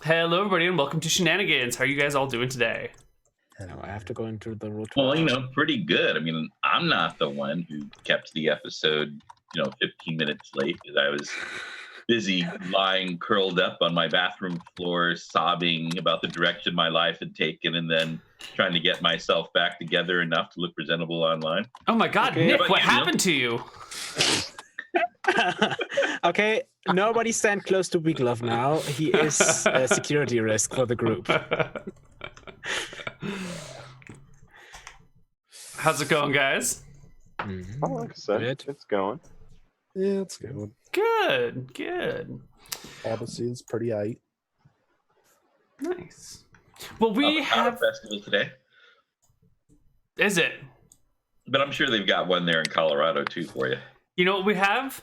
Hello, everybody, and welcome to Shenanigans. How are you guys all doing today? Now I have to go into the root. Well, pretty good. I mean, I'm not the one who kept the episode, 15 minutes late because I was busy lying curled up on my bathroom floor, sobbing about the direction my life had taken, and then trying to get myself back together enough to look presentable online. Oh my God, Okay. Nick, what happened to you? Okay, nobody stand close to Big Love now. He is a security risk for the group. How's it going, guys? Oh, like I said, Good. it's going. Yeah, it's good. Good. Odyssey's pretty aight. Nice. Well, we have... festival today, Is it? but I'm sure they've got one there in Colorado too for you. You know what we have?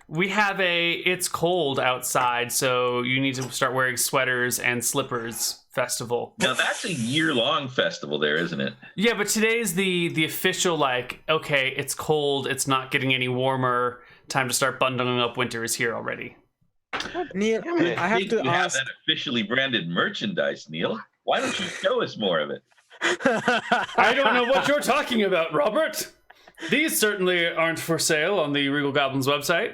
We have it's cold outside, so you need to start wearing sweaters and slippers festival. Now that's a year-long festival there, isn't it? Yeah, but today's the official, okay, it's cold, it's not getting any warmer, time to start bundling up, winter is here already. Neal, I have to you have ask. that officially branded merchandise, Neal. Why don't you show us more of it? I don't know what you're talking about, Robert. These certainly aren't for sale on the Regal Goblins website.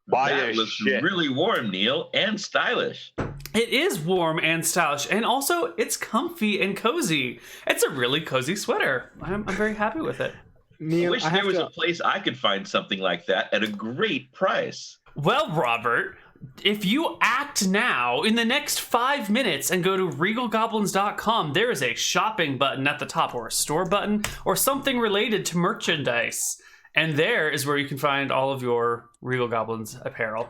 Buy That a looks shit. really warm, Neal, and stylish. It is warm and stylish, and also it's comfy and cozy. It's a really cozy sweater. I'm very happy with it. I Neal, wish I there have was to. a place I could find something like that at a great price. Well, Robert, if you act now in the next 5 minutes and go to regalgoblins.com, there is a shopping button at the top, or a store button, or something related to merchandise. And there is where you can find all of your Regal Goblins apparel.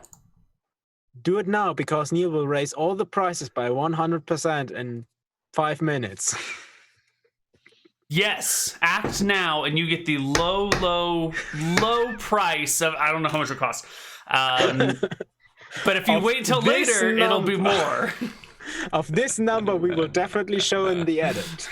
Do it now because Neal will raise all the prices by 100% in 5 minutes. Yes, act now and you get the low price of, I don't know how much it costs. But if you Of wait until this later, it'll be number. more. Of this number, we will definitely show in the edit.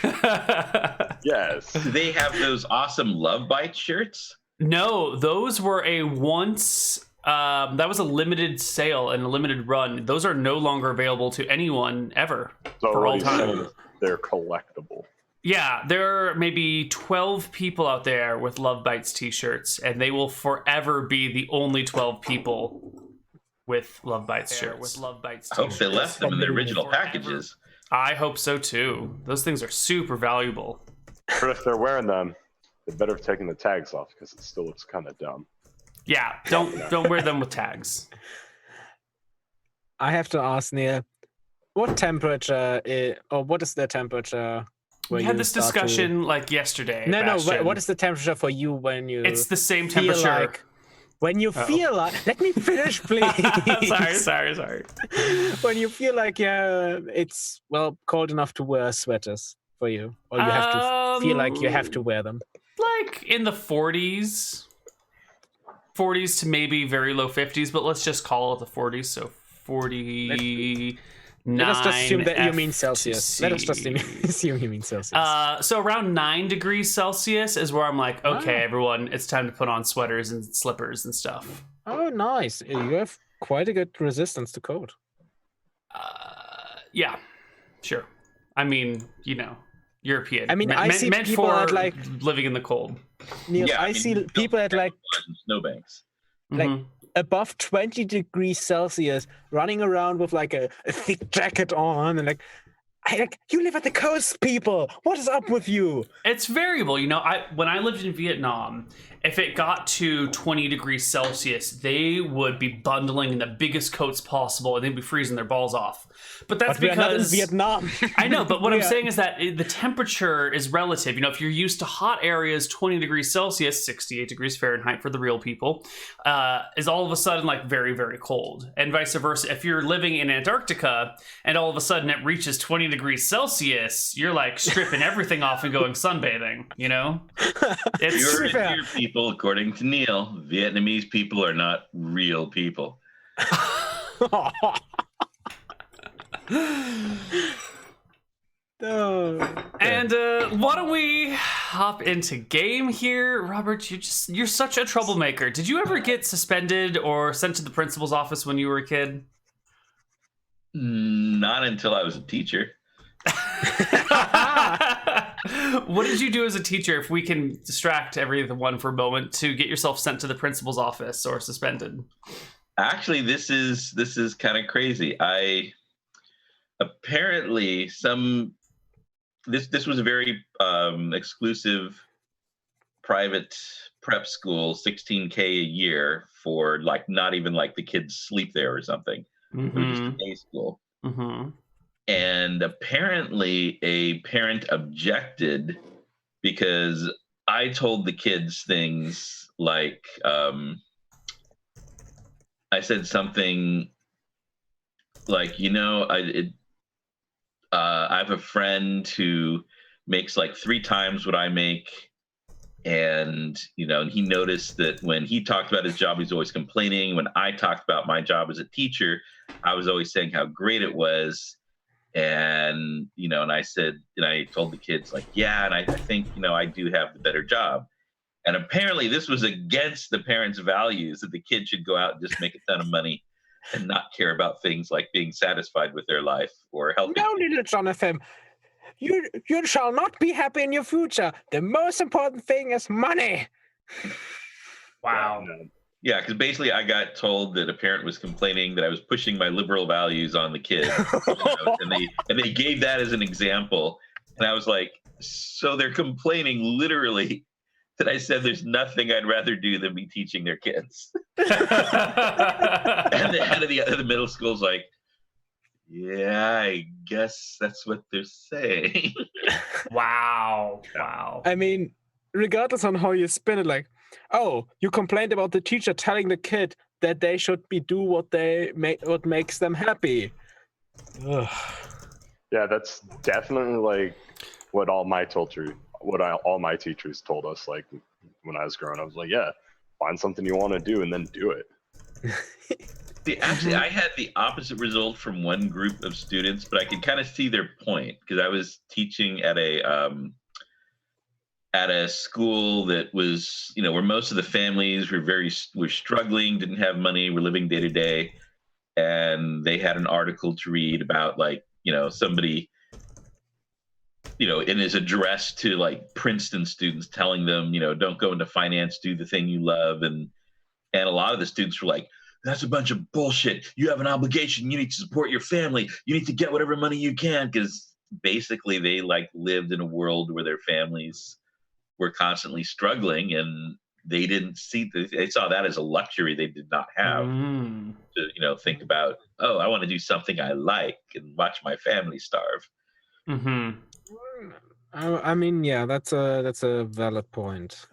Yes. Do they have those awesome Love Bites shirts? No, those were a once... that was a limited sale and a limited run. Those are no longer available to anyone ever So for what all he's time. saying is they're collectible. Yeah, there are maybe 12 people out there with Love Bites t-shirts, and they will forever be the only 12 people with Love Bites shirts. With Love Bites I hope they left them in their original packages. I hope so too. Those things are super valuable. But if they're wearing them, they better have taken the tags off because it still looks kind of dumb. Yeah, don't wear them with tags. I have to ask Neal, what temperature what is the temperature? We had this discussion like yesterday. No, Bastian. what is the temperature for you when you? It's the same feel temperature. like- when you feel like, let me finish, please. sorry. When you feel like it's cold enough to wear sweaters for you, or you have to feel like you have to wear them. Like in the 40s to maybe very low 50s, but let's just call it the 40s. So 49. Let us just assume that you mean F to Celsius. C. Let us just assume you mean Celsius. So around 9 degrees Celsius is where I'm like, okay, everyone, it's time to put on sweaters and slippers and stuff. Oh, nice! You have quite a good resistance to cold. Yeah, sure. I mean, European. I mean, I see meant people for at, like- living in the cold. Neal, Yeah, I I mean, see you people at like Snowbanks. Like- Mhm. above 20 degrees Celsius running around with like a thick jacket on and you live at the coast, people. What is up with you? It's variable. When I lived in Vietnam, if it got to 20 degrees Celsius, they would be bundling in the biggest coats possible and they'd be freezing their balls off. But that's But we are not in because Vietnam. I know, but what I'm Yeah. saying is that the temperature is relative. If you're used to hot areas, 20 degrees Celsius, 68 degrees Fahrenheit for the real people, is all of a sudden like very, very cold. And vice versa. If you're living in Antarctica and all of a sudden it reaches 20 degrees Celsius, you're like stripping everything off and going sunbathing, It's You're fair. your people, according to Neal. Vietnamese people are not real people. No. And why don't we hop into game here, Robert? You're such a troublemaker. Did you ever get suspended or sent to the principal's office when you were a kid? Not until I was a teacher. What did you do as a teacher, if we can distract everyone for a moment, to get yourself sent to the principal's office or suspended? Actually, this is kind of crazy. I apparently this was a very exclusive private prep school, 16K a year for like not even like the kids sleep there or something. It was just a day school. Mm-hmm. And apparently a parent objected because I told the kids things like I said something like, I have a friend who makes like 3 times what I make. And, and he noticed that when he talked about his job, he's always complaining. When I talked about my job as a teacher, I was always saying how great it was. And, and I said, and I told the kids like, yeah, and I think, I do have the better job. And apparently this was against the parents' values that the kid should go out and just make a ton of money and not care about things like being satisfied with their life or helping. No, little Jonathan. You shall not be happy in your future. The most important thing is money. Wow. Yeah, because basically I got told that a parent was complaining that I was pushing my liberal values on the kid, and they gave that as an example. And I was like, so they're complaining literally that I said there's nothing I'd rather do than be teaching their kids. And the head of the middle school's like, yeah, I guess that's what they're saying. Wow. I mean, regardless on how you spin it, like, oh, you complained about the teacher telling the kid that they should do what makes them happy. Ugh. Yeah, that's definitely like what all my teachers told us. Like when I was growing up, I was like, yeah, find something you want to do and then do it. See, actually, I had the opposite result from one group of students, but I could kind of see their point because I was teaching at a school that was, where most of the families were struggling, didn't have money, were living day to day, and they had an article to read about like, somebody, in his address to like Princeton students, telling them, don't go into finance, do the thing you love, and a lot of the students were like, that's a bunch of bullshit. You have an obligation. You need to support your family. You need to get whatever money you can, because basically they like lived in a world where their families were constantly struggling, and they didn't they saw that as a luxury they did not have to, think about, oh, I want to do something I like and watch my family starve. Mm-hmm. I mean, yeah, that's a valid point.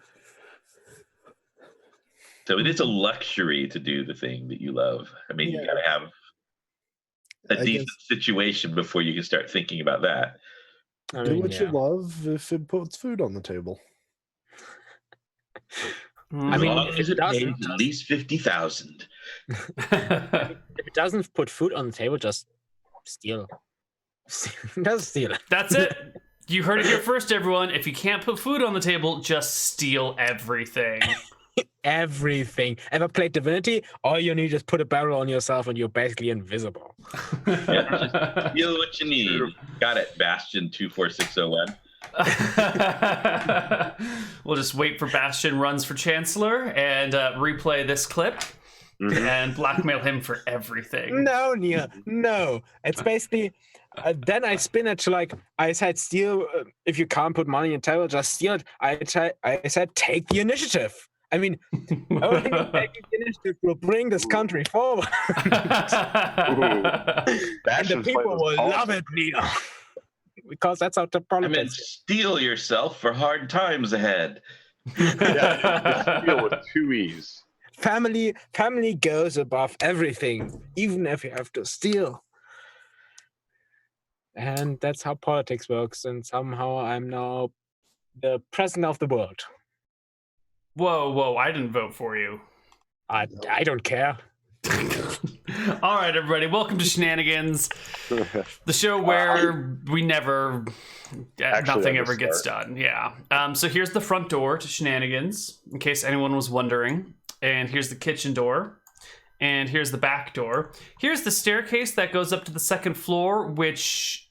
So it is a luxury to do the thing that you love. I mean, you got to have a decent situation before you can start thinking about that. Do what you love if it puts food on the table. I mean, if it pays at least 50,000. If it doesn't put food on the table, just steal. Just steal it. That's it. You heard it here first, everyone. If you can't put food on the table, just steal everything. Everything. Ever played Divinity? All you need is put a barrel on yourself and you're basically invisible. Yeah, just steal what you need. Got it, Bastian 24601. We'll just wait for Bastian runs for Chancellor and replay this clip and blackmail him for everything. No, Neal, no. It's basically, then I spin it to like, I said steal, if you can't put money in the table, just steal it. I said take the initiative. I mean, only taking the initiative will bring this country forward. And the people will love it, Neal. Because that's how the politics. I mean, steel yourself for hard times ahead. Yeah, steal with 2 E's. Family goes above everything, even if you have to steal. And that's how politics works. And somehow I'm now the president of the world. Whoa, I didn't vote for you. I don't care. All right, everybody, welcome to Shenanigans, the show where we never, nothing ever gets done. Yeah. So here's the front door to Shenanigans, in case anyone was wondering. And here's the kitchen door. And here's the back door. Here's the staircase that goes up to the second floor, which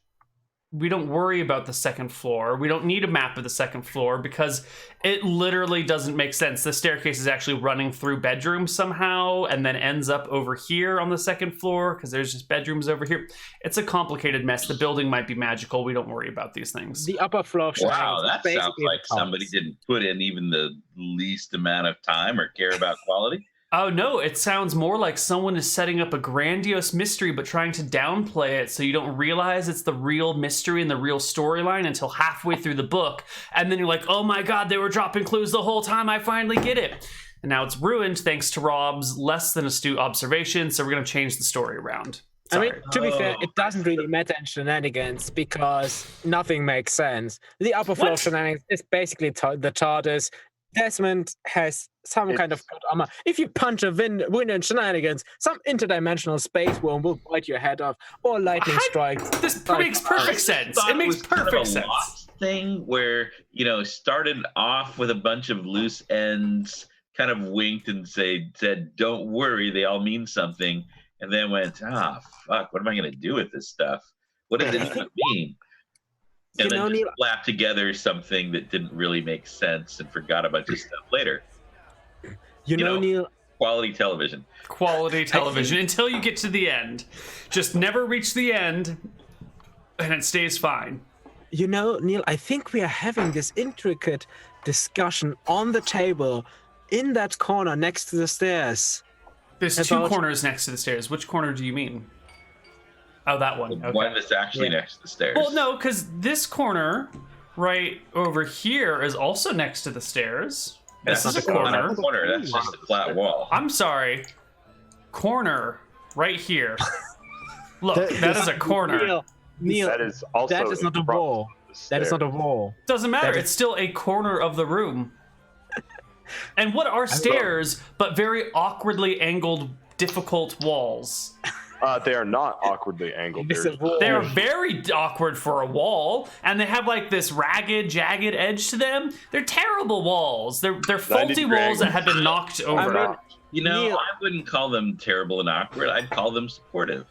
we don't worry about the second floor. We don't need a map of the second floor because it literally doesn't make sense. The staircase is actually running through bedrooms somehow and then ends up over here on the second floor because there's just bedrooms over here. It's a complicated mess. The building might be magical. We don't worry about these things. The upper floor. Wow, that sounds like somebody didn't put in even the least amount of time or care about quality. Oh no, it sounds more like someone is setting up a grandiose mystery but trying to downplay it so you don't realize it's the real mystery and the real storyline until halfway through the book. And then you're like, oh my god, they were dropping clues the whole time, I finally get it. And now it's ruined thanks to Rob's less than astute observation, so we're going to change the story around. Sorry. I mean, to be fair, it doesn't really matter in Shenanigans because nothing makes sense. The upper floor Shenanigans is basically the TARDIS. Desmond has some kind of good armor. If you punch a window in Shenanigans, some interdimensional space worm will bite your head off, or lightning strikes. This makes perfect sense. It makes perfect sense. Lost thing where, you know, started off with a bunch of loose ends, kind of winked and said, "Don't worry, they all mean something," and then went, "Fuck, what am I going to do with this stuff? What does it even mean?" And then just slapped together something that didn't really make sense and forgot a bunch of stuff later. You know, Neal, quality television. Quality television until you get to the end. Just never reach the end, and it stays fine. You know, Neal, I think we are having this intricate discussion on the table in that corner next to the stairs. There's two corners next to the stairs. Which corner do you mean? Oh, that one. The okay. one that's actually next to the stairs. Well, no, because this corner right over here is also next to the stairs. This is a corner. That's just a flat wall. I'm sorry. Corner right here. Look, that is a corner. Neal, that is also that is not a wall. That is not a wall. Doesn't matter. It's still a corner of the room. And what are stairs but very awkwardly angled, difficult walls? They are not awkwardly angled. They're very awkward for a wall, and they have like this ragged, jagged edge to them. They're terrible walls. They're faulty walls that have been knocked over. I mean, you know, Neal, I wouldn't call them terrible and awkward. I'd call them supportive.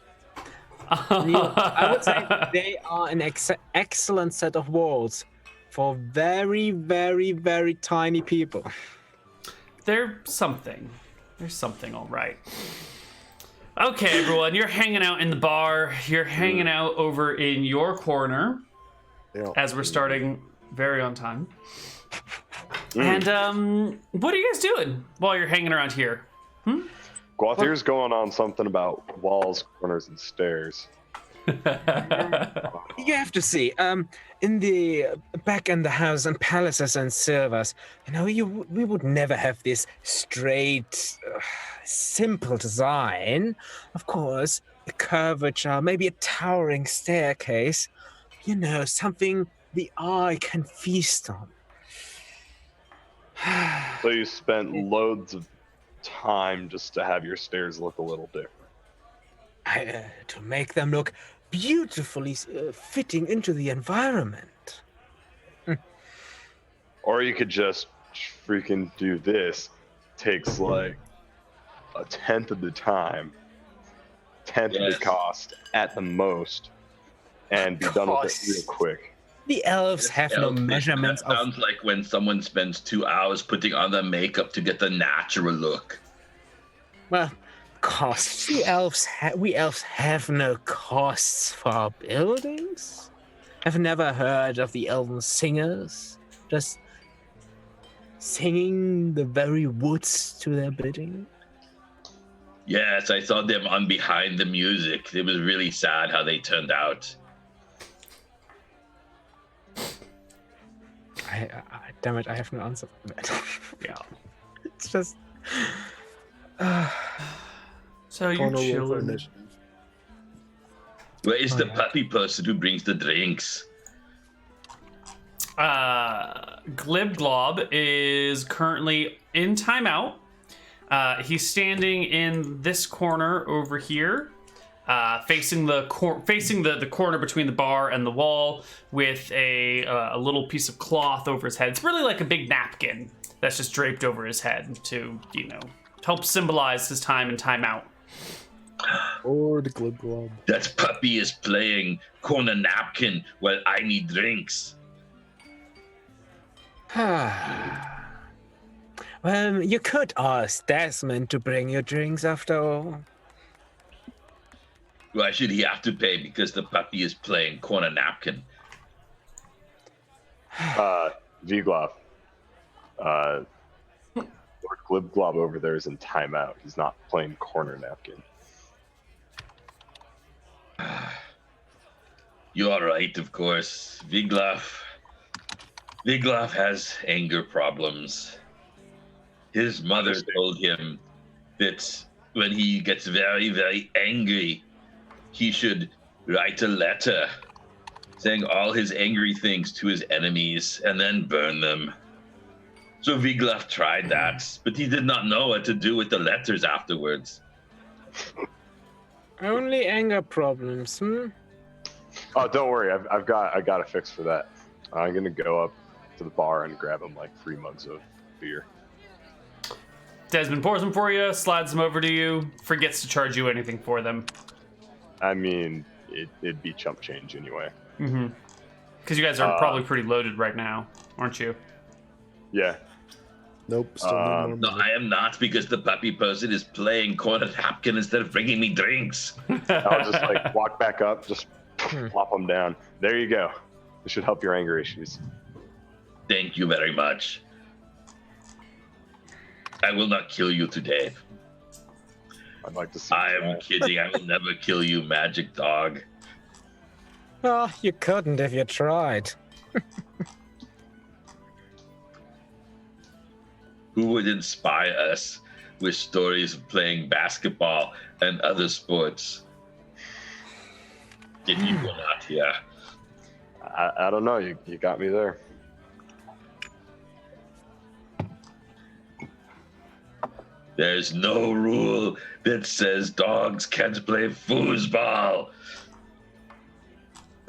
Neal, I would say they are an excellent set of walls for very, very, very tiny people. They're something. They're something, all right. Okay, everyone, you're hanging out in the bar. You're hanging out over in your corner as we're starting very on time. And what are you guys doing while you're hanging around here? Guathir's going on something about walls, corners, and stairs. You have to see, in the back in the house and palaces and silvers, you know, we would never have this straight, simple design. Of course, a curvature, maybe a towering staircase, you know, something the eye can feast on. So you spent loads of time just to have your stairs look a little different. To make them look beautifully fitting into the environment. Or you could just freaking do this. Takes like a tenth of the time, tenth of the cost at the most, and be done with it real quick. The elves have no measurements. Sounds like when someone spends 2 hours putting on the makeup to get the natural look. Well, costs. We elves have no costs for our buildings. I've never heard of the elven singers just singing the very woods to their bidding. Yes, I saw them on Behind the Music. It was really sad how they turned out. Damn it, I have no answer for that. Yeah. It's just... So you're chilling. Where is the puppy person who brings the drinks? Glib Glob is currently in timeout. He's standing in this corner over here, facing the corner between the bar and the wall, with a little piece of cloth over his head. It's really like a big napkin that's just draped over his head to, you know, help symbolize his time and timeout. Or the glib glob. That puppy is playing corner napkin while I need drinks. Well, you could ask Desmond to bring you drinks after all. Why should he have to pay because the puppy is playing corner napkin? Vigloff. Lord Glib Glob over there is in timeout. He's not playing corner napkin. You are right, of course. Vigloff has anger problems. His mother told him that when he gets very, very angry, he should write a letter saying all his angry things to his enemies and then burn them. So Vigloff tried that, but he did not know what to do with the letters afterwards. Only anger problems, Oh, don't worry. I got a fix for that. I'm gonna go up to the bar and grab him like 3 mugs of beer. Desmond pours them for you, slides them over to you, forgets to charge you anything for them. I mean, it'd be chump change anyway. Mm-hmm. Because you guys are probably pretty loaded right now, aren't you? Yeah. Nope. Still need more No, money. I am not, because the puppy person is playing corner napkin instead of bringing me drinks. I'll just like walk back up, just plop them down. There you go. This should help your anger issues. Thank you very much. I will not kill you today. I'd like to see. I am kidding. I will never kill you, magic dog. Oh, you couldn't if you tried. Who would inspire us with stories of playing basketball and other sports? If you were not here. I don't know. You got me there. There's no rule that says dogs can't play foosball.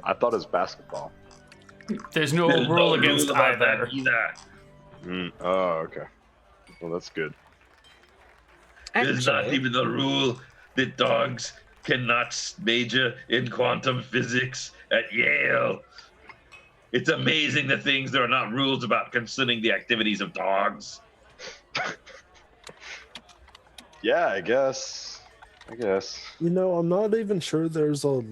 I thought it was basketball. There's no There's rule no against rule about either. that either. Oh, okay. Well, that's good. There's not Actually, even a rule that dogs cannot major in quantum physics at Yale. It's amazing the things there are not rules about concerning the activities of dogs. Yeah, I guess. You know, I'm not even sure there's a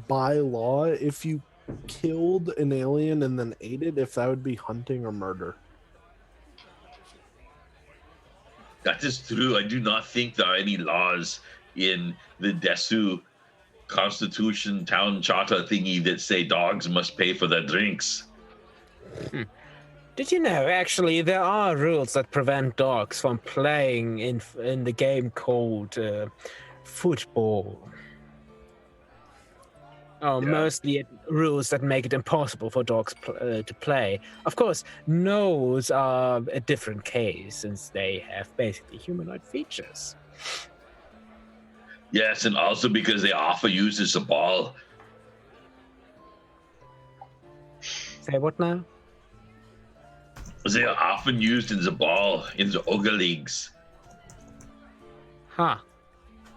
by law if you killed an alien and then ate it, if that would be hunting or murder. That is true. I do not think there are any laws in the Desu Constitution Town Charter thingy that say dogs must pay for their drinks. did you know, actually, there are rules that prevent dogs from playing in the game called football. Oh, Yeah. mostly rules that make it impossible for dogs to play. Of course, Gnomes are a different case, since they have basically humanoid features. Yes, and also because they often use as a ball. Say what now? They are often used as a ball in the ogre leagues. Huh.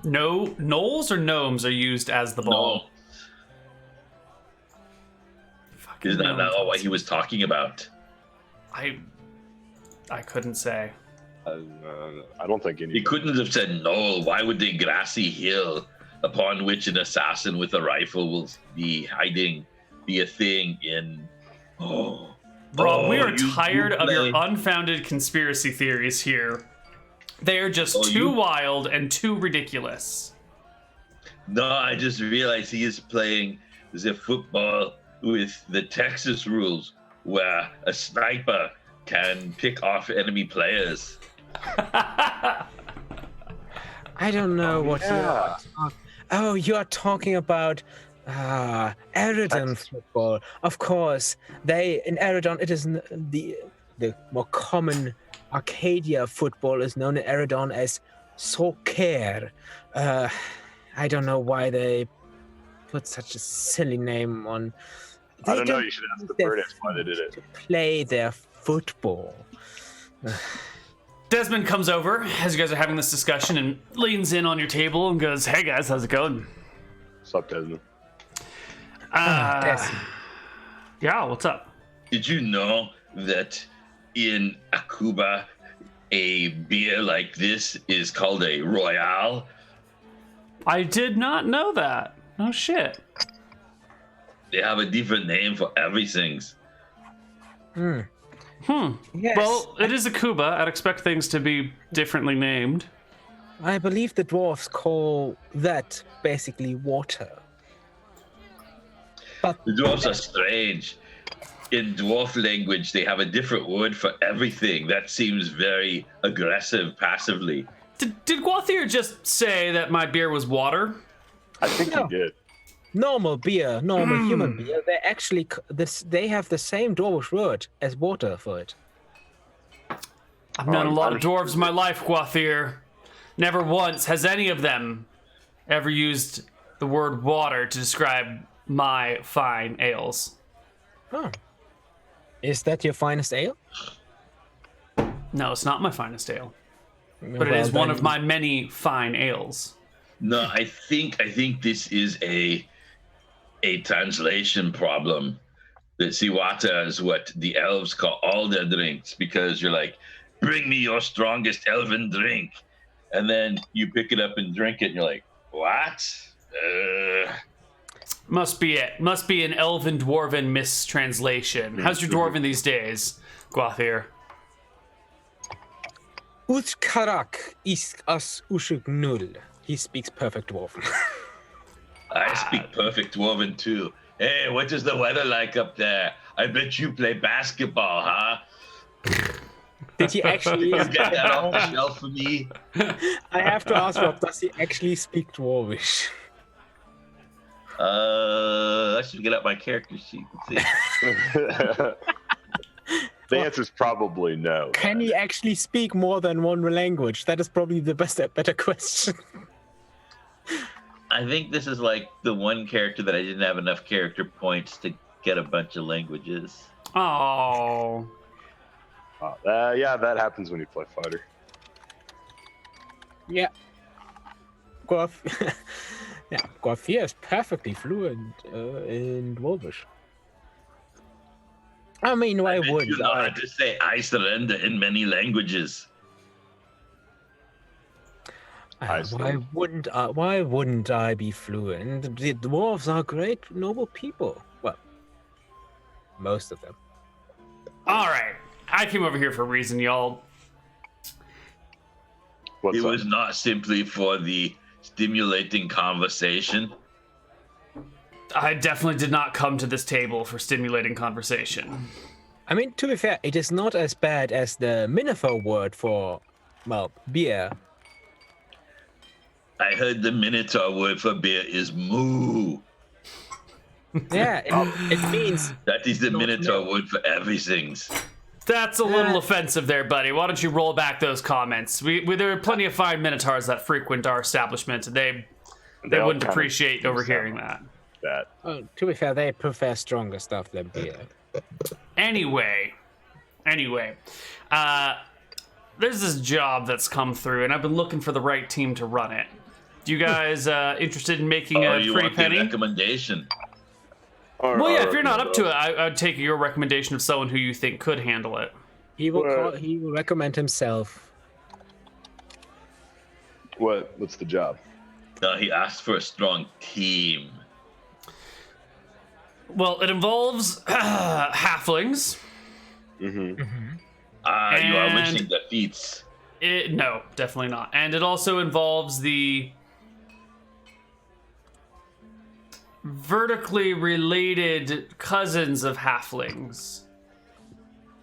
No, gnolls or gnomes are used as the ball. No, Fucking is that gnomes. not what he was talking about? I couldn't say. I don't think any. He couldn't have said no. Why would the grassy hill upon which an assassin with a rifle will be hiding be a thing in? Oh, Rob, we Oh, are you tired of your play- unfounded conspiracy theories here. They are just Oh, too you- wild and too ridiculous. No, I just realized he is playing the football with the Texas rules, where a sniper can pick off enemy players. I don't know what you are talking. Oh, you are talking about Eridon football. Of course, in Eridon it is the more common Arcadia football is known in Eridon as soccer. I don't know why they put such a silly name on. I don't know. don't You should ask the use their British why they did it. to play their football. Desmond comes over as you guys are having this discussion and leans in on your table and goes, "Hey guys, how's it going?" What's up, Desmond? Yeah, what's up? Did you know that in Akuba, a beer like this is called a Royale? I did not know that. Oh shit. They have a different name for everything. Yes. Well, it is a Cuba. I'd expect things to be differently named. I believe the dwarves call that basically water. But The dwarves are strange. In dwarf language, they have a different word for everything. That seems very aggressive passively. Did Guathir just say that my beer was water? I think No. he did. normal beer, normal human beer, they actually they have the same dwarvish word as water for it. I've known a lot of dwarves in my life, Guathir. Never once has any of them ever used the word water to describe my fine ales. Oh. Is that your finest ale? No, it's not my finest ale, but it is one of my many fine ales. No, I think this is a translation problem. That Siwata is what the elves call all their drinks, because you're like, bring me your strongest elven drink, and then you pick it up and drink it, and you're like, what? Must be it. Must be an elven dwarven mistranslation. How's your dwarven these days, Guathir? Utkarak is as ushuknul. He speaks perfect dwarven. I speak perfect dwarven too. Hey, what is the weather like up there? I bet you play basketball, huh? Did he actually? You get that off the shelf for me? I have to ask Rob, does he actually speak dwarvish? I should get out my character sheet and see. The answer is probably no. Can he actually speak more than one language? That is probably the better question. I think this is like the one character that I didn't have enough character points to get a bunch of languages. Oh. Yeah, that happens when you play fighter. Yeah. Guathir is perfectly fluent in dwarvish. I mean, why You wouldn't know I? how to say I surrender in many languages. Why wouldn't I be fluent? The dwarves are great, noble people. Well, most of them. All right. I came over here for a reason, y'all. What's It up? was not simply for the stimulating conversation. I definitely did not come to this table for stimulating conversation. I mean, to be fair, it is not as bad as the Minotaur word for, well, beer. I heard the Minotaur word for beer is moo. Yeah, it means That is the Minotaur word for everything. That's a little offensive there, buddy. Why don't you roll back those comments? There are plenty of fine minotaurs that frequent our establishment. They all wouldn't kind of appreciate do overhearing sound that. oh, to be fair, they prefer stronger stuff than beer. Anyway, there's this job that's come through, and I've been looking for the right team to run it. Do you guys interested in making Oh, a you pretty want the penny? recommendation? Well, yeah, if you're not up to it, I'd take your recommendation of someone who you think could handle it. He will recommend himself. What's the job? No, he asked for a strong team. Well, it involves halflings. Mm-hmm. You are And- wishing the feats. No, definitely not. And it also involves the vertically related cousins of halflings.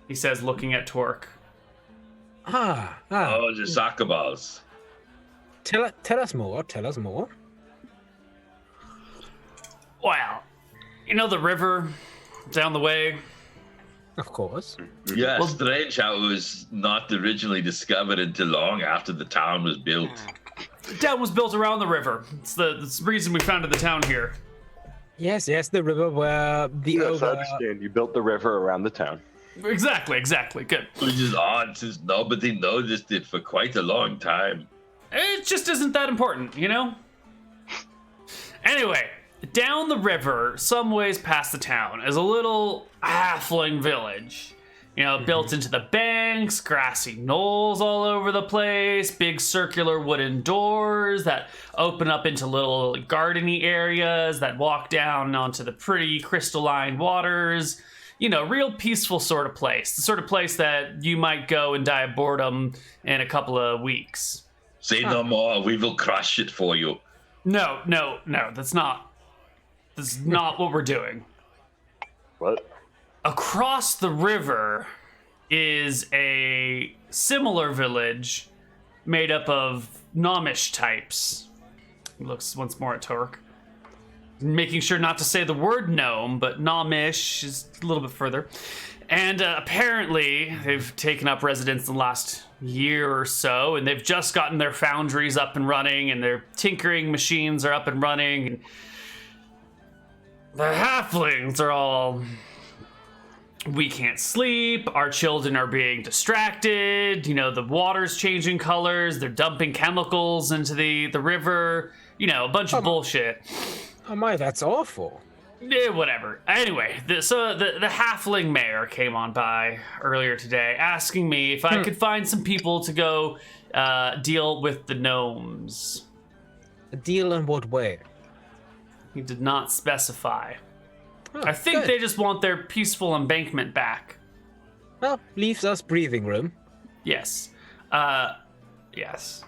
He says, looking at Torque. Oh, the soccer balls. Tell us more. Tell us more. Well, you know the river down the way? Of course. Yeah, strange how it was not originally discovered until long after the town was built. The town was built around the river. It's the reason we founded the town here. Yes, the river where the Yes, I ogre. understand. You built the river around the town. Exactly. Good. Which is odd since nobody noticed it for quite a long time. It just isn't that important, you know? Anyway, down the river, some ways past the town, is a little halfling village. You know, built into the banks, grassy knolls all over the place, big circular wooden doors that open up into little gardeny areas that walk down onto the pretty crystalline waters. You know, real peaceful sort of place. The sort of place that you might go and die of boredom in a couple of weeks. Say no more, we will crush it for you. No, that's not what we're doing. What? Across the river is a similar village made up of Gnomish types. He looks once more at Torque, making sure not to say the word gnome, but Gnomish is a little bit further. And apparently they've taken up residence in the last year or so, and they've just gotten their foundries up and running, and their tinkering machines are up and running. And the halflings are all... We can't sleep, our children are being distracted, you know, the water's changing colors, they're dumping chemicals into the river, you know, a bunch of bullshit. Oh my, that's awful. Yeah, whatever. Anyway, the halfling mayor came on by earlier today asking me if I could find some people to go deal with the gnomes. A deal in what way? He did not specify. Oh, I think good. they just want their peaceful embankment back. Well, leaves us breathing room. Yes. Yes.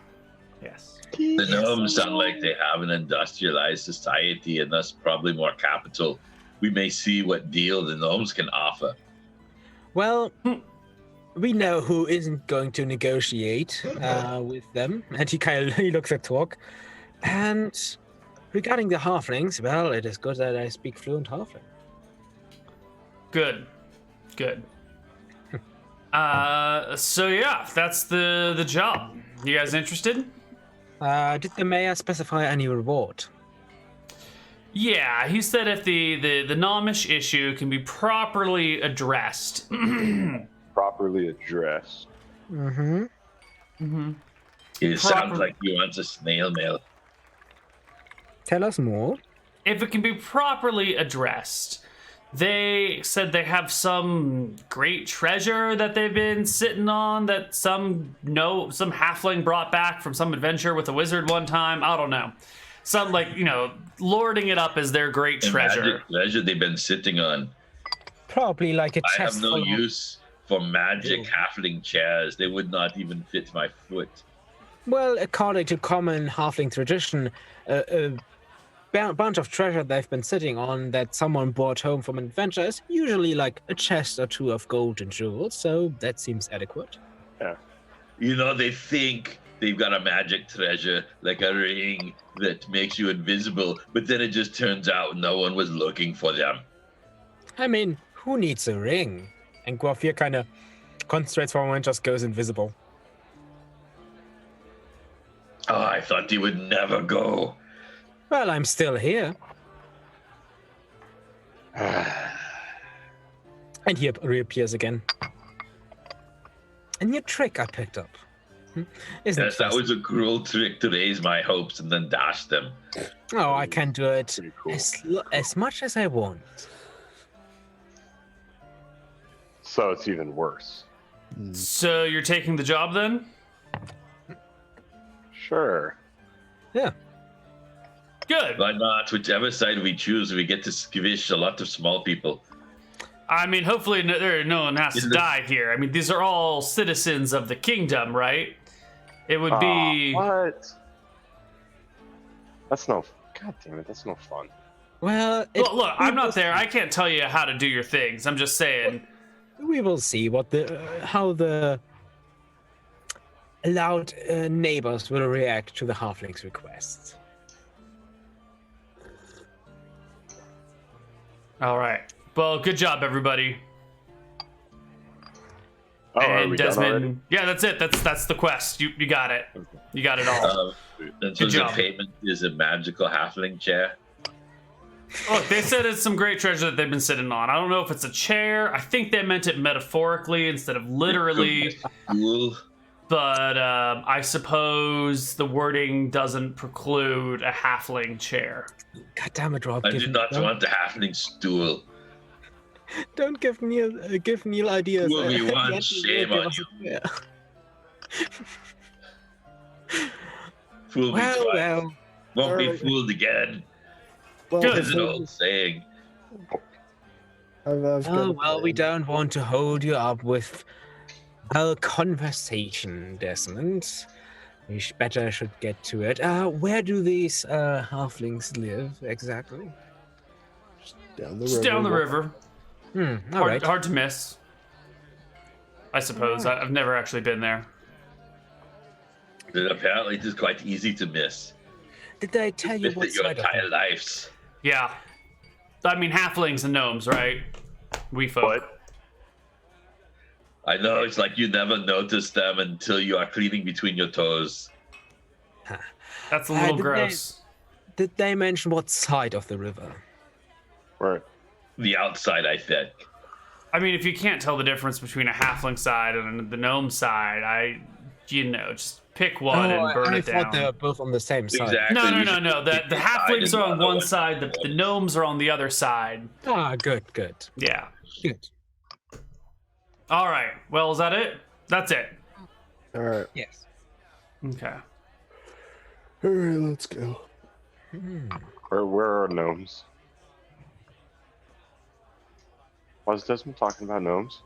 The gnomes sound like they have an industrialized society and thus probably more capital. We may see what deal the gnomes can offer. Well, we know who isn't going to negotiate with them. And he looks at Torque. And regarding the halflings, well, it is good that I speak fluent halfling. Good. So yeah, that's the job. You guys interested? Did the mayor specify any reward? Yeah, he said if the Gnomish issue can be properly addressed. Properly addressed. Mm-hmm. It sounds like you want a snail mail. Tell us more. If it can be properly addressed, they said they have some great treasure that they've been sitting on that some halfling brought back from some adventure with a wizard one time. I don't know. Some, like, you know, lording it up as their great treasure. Magic treasure they've been sitting on. Probably like a I chest have no full of- use for magic halfling chairs. They would not even fit my foot. Well, according to common halfling tradition, a bunch of treasure they've been sitting on that someone brought home from an adventure is usually like a chest or two of gold and jewels, so that seems adequate. You know, they think they've got a magic treasure, like a ring that makes you invisible, but then it just turns out no one was looking for them. I mean, who needs a ring? And Guafir kind of concentrates for a moment, just goes invisible. Oh, I thought they would never go. Well, I'm still here. And he reappears again. A new trick I picked up. Isn't Yes, it that fun? was a cruel trick to raise my hopes and then dash them. Oh, I can do it Pretty cool. as much as I want. So it's even worse. So you're taking the job then? Sure. Yeah. Good. Why not? Whichever side we choose, we get to squish a lot of small people. I mean, hopefully no one has to Isn't it- die here. I mean, these are all citizens of the kingdom, right? It would be... What? That's no. God damn it, that's no fun. Well, Look, I'm not there. I can't tell you how to do your things. I'm just saying. We will see what how the allowed neighbors will react to the halflings' requests. All right. Well, good job, everybody. Oh, are And we done already? yeah, that's it. That's the quest. You got it. You got it all. And so Good job. the payment is a magical halfling chair. Look, they said it's some great treasure that they've been sitting on. I don't know if it's a chair. I think they meant it metaphorically instead of literally. Cool. But I suppose the wording doesn't preclude a halfling chair. God damn it, Rob. I do not want the halfling stool. Don't give Neal ideas. Fool me At the once, end, shame give on us you. a- Fool me Well, twice. well. Won't be Alright. fooled again. Well, Good. That's an old saying. I've got Oh, a well, we plan. don't want to hold you up with our conversation, Desmond. We should get to it. Where do these halflings live exactly? Down the Just river. down the river. All right. Hard to miss. I suppose. I've never actually been there. But apparently it is quite easy to miss. Did they tell you Miss what it your side of entire them? lives. Yeah. I mean, halflings and gnomes, right? We folk. But I know it's like you never notice them until you are cleaning between your toes. That's a little did they- gross. Did they mention what side of the river? right. The outside, I think. I mean, if you can't tell the difference between a halfling side and the gnome side, just pick one and burn I it thought they down. were both on the same side. Exactly. No. We should The pick a side halflings and are on not know one what side, the one. gnomes are on the other side. Ah, good. Yeah. Good. All right. Well, is that it? That's it. All right. Yes. Okay. All right, let's go. Where are gnomes? Was Desmond talking about gnomes?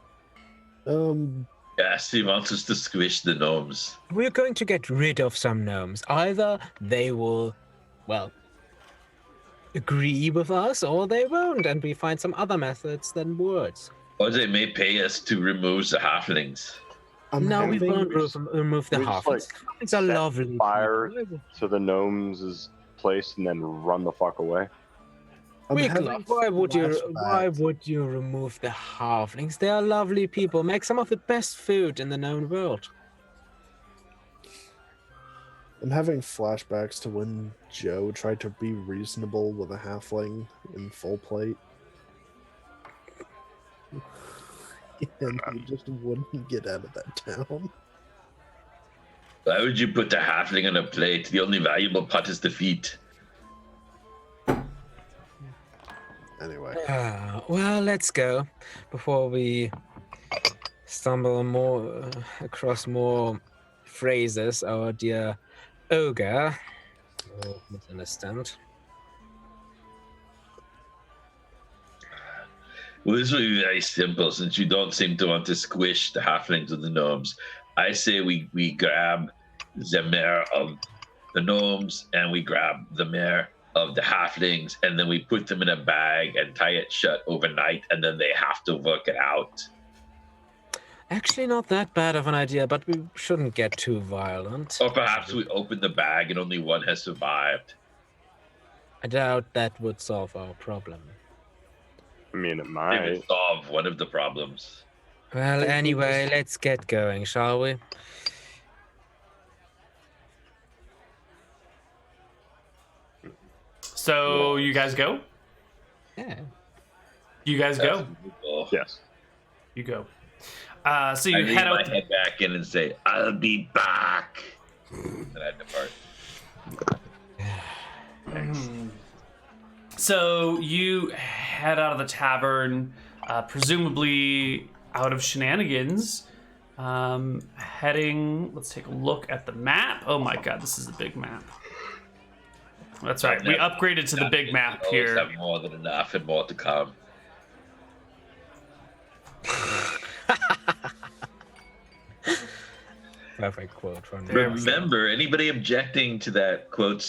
Yes, he wants us to squish the gnomes. We're going to get rid of some gnomes. Either they will, well, agree with us, or they won't, and we find some other methods than words. Or they may pay us to remove the halflings. No, we having- won't remove the we just, halflings. Halflings are set lovely. fire people. to the gnomes' place and then run the fuck away. I'm Wiggler, having why would flashbacks. you remove the halflings? They are lovely people. Make some of the best food in the known world. I'm having flashbacks to when Joe tried to be reasonable with a halfling in full plate. And he just wouldn't get out of that town. Why would you put the halfling on a plate? The only valuable part is the feet. Anyway, Well, let's go before we stumble more across more phrases our dear ogre will misunderstand. Well, this will be very simple since you don't seem to want to squish the halflings with the gnomes. I say we grab the mare of the gnomes and we grab the mare of the halflings and then we put them in a bag and tie it shut overnight and then they have to work it out. Actually, not that bad of an idea, but we shouldn't get too violent. Or perhaps we open the bag and only one has survived. I doubt that would solve our problem. I mean, it They might. would solve one of the problems. Well, anyway, let's get going, shall we? So you guys go? Yeah. You guys go? Oh, Yes. You go. So I you lean head my out. head back in and say, "I'll be back," and I depart. So you head out of the tavern, presumably out of Shenanigans, heading. Let's take a look at the map. Oh my god, this is a big map. That's right. We upgraded to the big map Always here. have more than enough and more to come. Perfect quote from Remember, anybody objecting to that quote,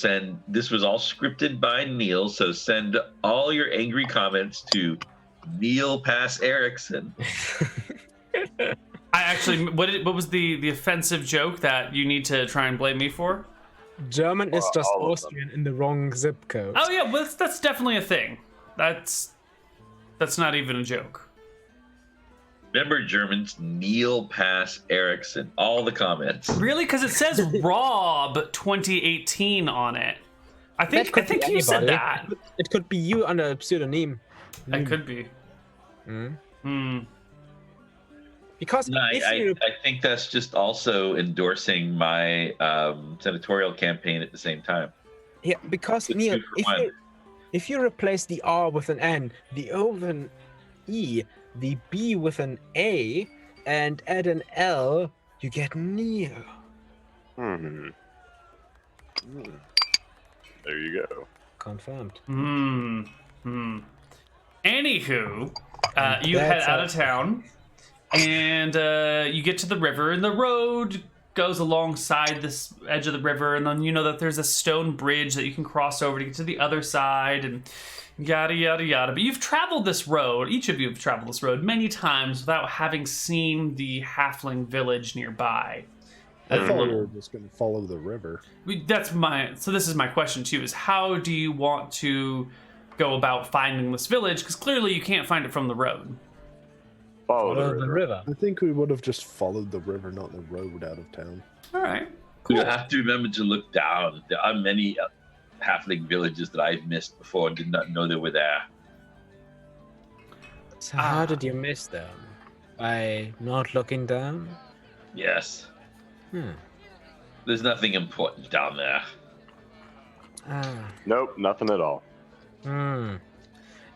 this was all scripted by Neal, so send all your angry comments to Neal Pass Erickson. I actually, what was the offensive joke that you need to try and blame me for? German is just all of them. Austrian in the wrong zip code. Oh yeah, well, that's definitely a thing. That's not even a joke. Remember, Germans, Neal Pass Erickson. All the comments. Really? Because it says Rob 2018 on it. I think That could be you said anybody. that. It could be you under a pseudonym. It could be. Because No, I think that's just also endorsing my senatorial campaign at the same time. Yeah, because It's Neal, 2 for 1. if you replace the R with an N, the O with an E, the B with an A, and add an L, you get Neal. Hmm. There you go. Confirmed. Anywho, you head out of town, and you get to the river, and the road goes alongside this edge of the river, and then you know that there's a stone bridge that you can cross over to get to the other side, and yada yada yada. But you've traveled this road, each of you have traveled this road many times without having seen the halfling village nearby. I thought we were just going to follow the river. So this is my question to you, is how do you want to go about finding this village? Because clearly you can't find it from the road. Follow the river. I think we would have just followed the river, not the road out of town. All right. You have to remember to look down. There are many halfling villages that I've missed before and did not know they were there. So how did you miss them? By not looking down? Yes. There's nothing important down there. Nope, nothing at all.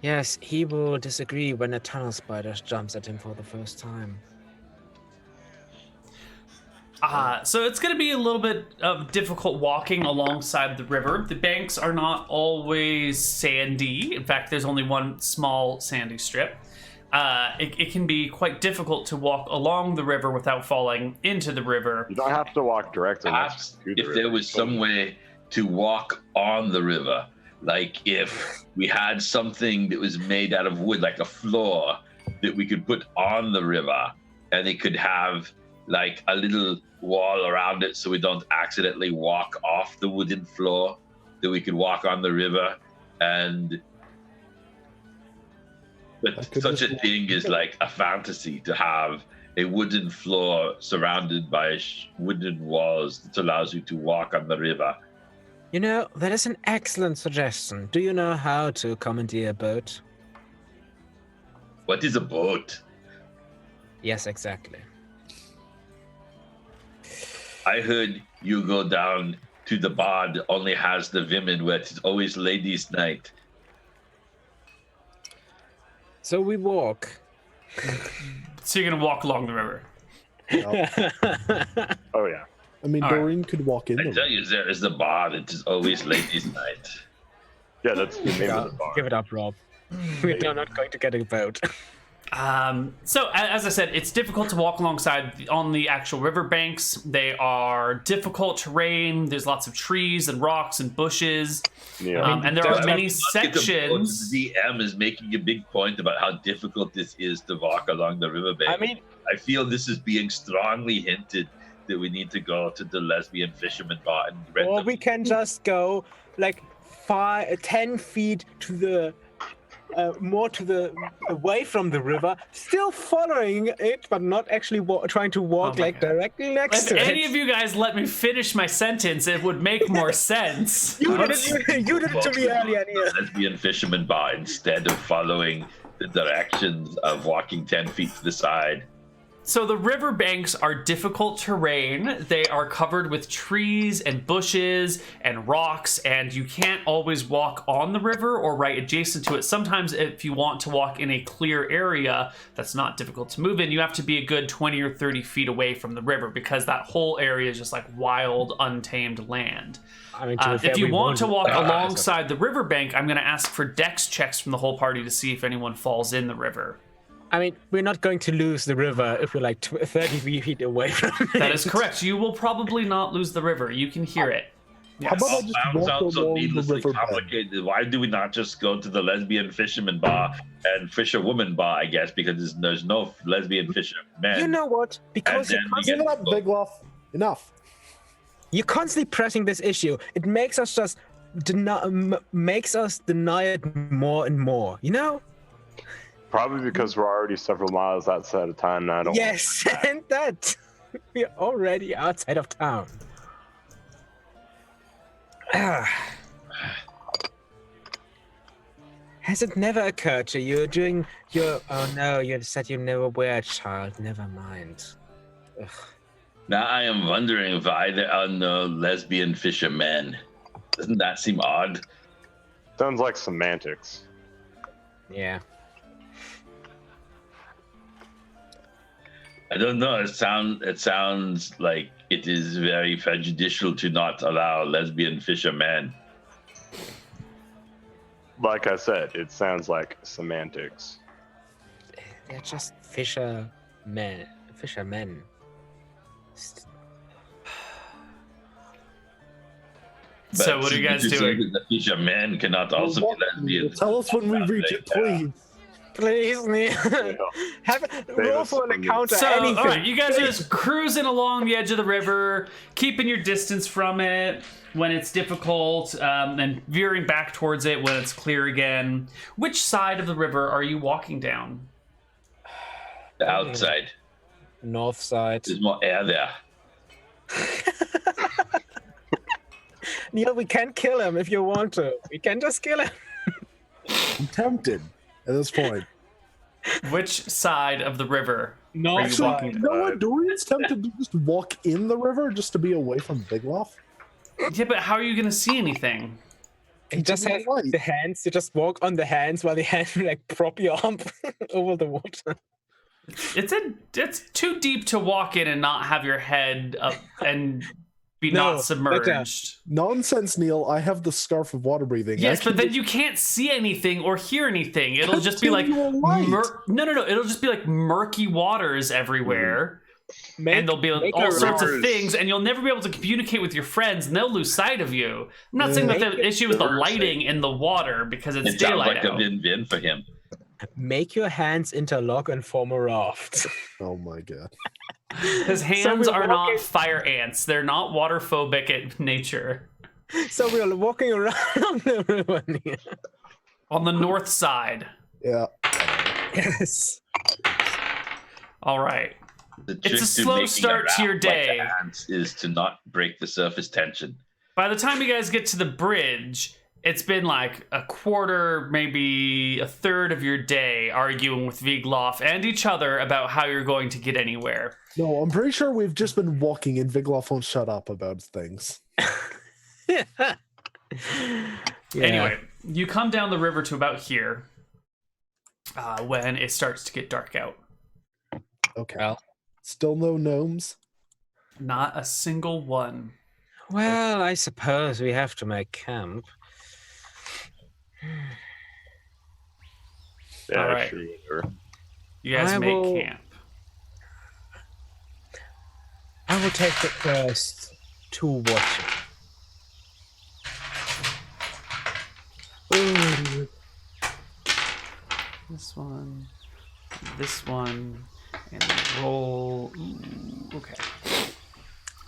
Yes, he will disagree when a tunnel spider jumps at him for the first time. So it's going to be a little bit of difficult walking alongside the river. The banks are not always sandy. In fact, there's only one small sandy strip. It can be quite difficult to walk along the river without falling into the river. You don't have to walk directly. Perhaps if there was some way to walk on the river, like if we had something that was made out of wood, like a floor that we could put on the river, and it could have like a little wall around it so we don't accidentally walk off the wooden floor, that we could walk on the river. But such a thing is like a fantasy, to have a wooden floor surrounded by wooden walls that allows you to walk on the river. You know, that is an excellent suggestion. Do you know how to commandeer a boat? What is a boat? Yes, exactly. I heard you go down to the bar that only has the women, where it's always ladies' night. So we walk. So you're going to walk along the river. Oh, yeah. I mean, All Doreen could walk in I the tell you, there is the bar that is always ladies' night. Yeah, that's the name of the bar. Give it up, Rob. We're not going to get a boat. So as I said, it's difficult to walk alongside on the actual river banks. They are difficult terrain. There's lots of trees and rocks and bushes. Yeah. And there are many sections. The DM is making a big point about how difficult this is to walk along the riverbank. I mean, I feel this is being strongly hinted that we need to go to the lesbian fisherman bar and rent or them. we can just go like 10 feet to the away from the river, still following it, but not actually trying to walk my God. directly next If to any it. of you guys let me finish my sentence, it would make more sense. You did it to me earlier, Neal. Lesbian fisherman bar instead of following the directions of walking 10 feet to the side. So the riverbanks are difficult terrain. They are covered with trees and bushes and rocks, and you can't always walk on the river or right adjacent to it. Sometimes if you want to walk in a clear area that's not difficult to move in, you have to be a good 20 or 30 feet away from the river, because that whole area is just like wild, untamed land. I mean, If you want to walk alongside the riverbank, I'm going to ask for dex checks from the whole party to see if anyone falls in the river. I mean, we're not going to lose the river if we're like 30 feet away from it. That is correct. You will probably not lose the river. You can hear it. How about I just walk Sounds so along the needlessly river bed? complicated. Why do we not just go to the lesbian fisherman bar and fisherwoman bar, I guess, because there's no lesbian fishermen. You know what? Because And then we Give it up, Big Luff. Enough. you're constantly pressing this issue. It makes us just deny it more and more. You know? Probably because we're already several miles outside of town now. Yes, and that we're already outside of town. Has it never occurred to you during your... Oh no, you said you never were a child. Never mind. Ugh. Now I am wondering why there are no lesbian fishermen. Doesn't that seem odd? Sounds like semantics. Yeah. I don't know. It sounds like it is very prejudicial to not allow lesbian fishermen. Like I said, it sounds like semantics. They're just fishermen. Fishermen. So what are you guys doing? The fishermen cannot also be lesbians. Tell us when we reach it, please. Please, Neal. Roll for an encounter. So, anything. all right, you guys are just cruising along the edge of the river, keeping your distance from it when it's difficult, and veering back towards it when it's clear again. Which side of the river are you walking down? The outside. North side. There's more air there. Neal, we can kill him if you want to. We can just kill him. I'm tempted at this point. Which side of the river North are you side. walking You down? know what? Dorian's tempted to just walk in the river just to be away from Big Loft. Yeah, but how are you going to see anything? You just have Light. the hands. You just walk on the hands while the hands like prop you up over the water. It's too deep to walk in and not have your head up and be No, not submerged. Nonsense, Neal. I have the scarf of water breathing. Yes, I but can then just you can't see anything or hear anything. It'll just be like continue light. no. It'll just be like murky waters everywhere, and there'll be all sorts of things, and you'll never be able to communicate with your friends, and they'll lose sight of you. I'm not saying that the issue is the lighting in the water because it's It sounds daylight like a out. win-win for him. Make your hands interlock and form a raft. Oh my god. His hands we're are not walking- fire ants. They're not water phobic at nature. So we're walking around the river, Neal. On the north side. Yeah. Yes. All right. The It's a trick to slow making start to your raft like day. ants is to not break the surface tension. By the time you guys get to the bridge, it's been like a quarter, maybe a third of your day arguing with Vigloff and each other about how you're going to get anywhere. No, I'm pretty sure we've just been walking and Vigloff won't shut up about things. Yeah. Anyway, you come down the river to about here when it starts to get dark out. Okay. Well. Still no gnomes? Not a single one. Well, I suppose we have to make camp. Yeah, All right. sure. Whatever. You guys I make will- camp. I will take the first two watches. Ooh. This one, and roll. Ooh, okay.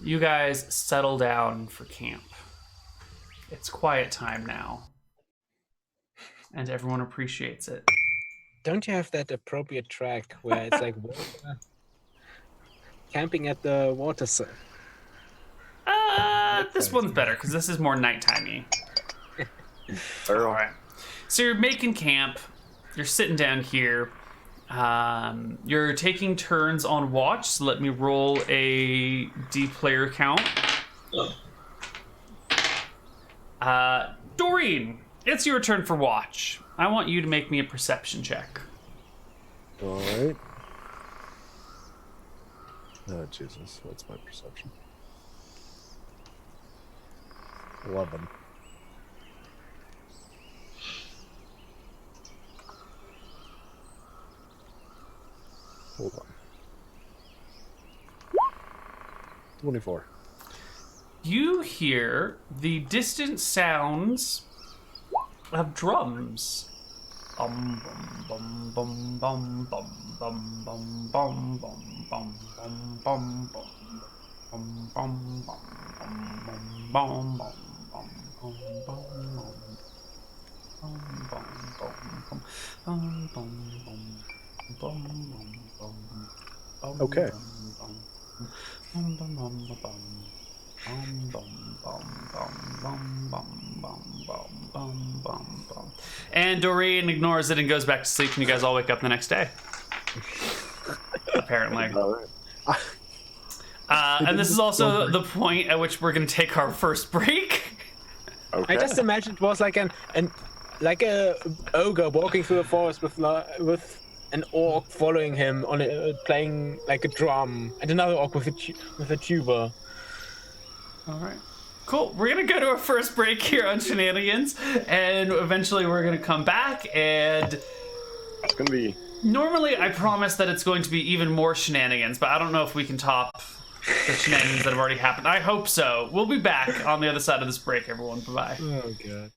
You guys settle down for camp. It's quiet time now, and everyone appreciates it. Don't you have that appropriate track where it's like water? Camping at the water side? This one's better because this is more nightimey. All right. So you're making camp. You're sitting down here. You're taking turns on watch. So let me roll a D-player count. Doreen, it's your turn for watch. I want you to make me a perception check. All right. Oh, Jesus. What's my perception? 11. Hold on. 24. You hear the distant sounds of drums. Bum bum bum bum bum bum bum bum bum bum bum bum bum bum bum bum bum bum Okay. Bum, bum, bum, bum, bum, bum, bum, bum, bum, bum, bum. And Doreen ignores it and goes back to sleep, and you guys all wake up the next day. Apparently. And this is also the point at which we're going to take our first break. Okay. I just imagined it was like a ogre walking through the forest with an orc following him on playing like a drum, and another orc with a tuba. All right. Cool. We're going to go to our first break here on Shenanigans, and eventually we're going to come back, and It's gonna be. normally I promise that it's going to be even more shenanigans, but I don't know if we can top the shenanigans that have already happened. I hope so. We'll be back on the other side of this break, everyone. Bye-bye. Oh god.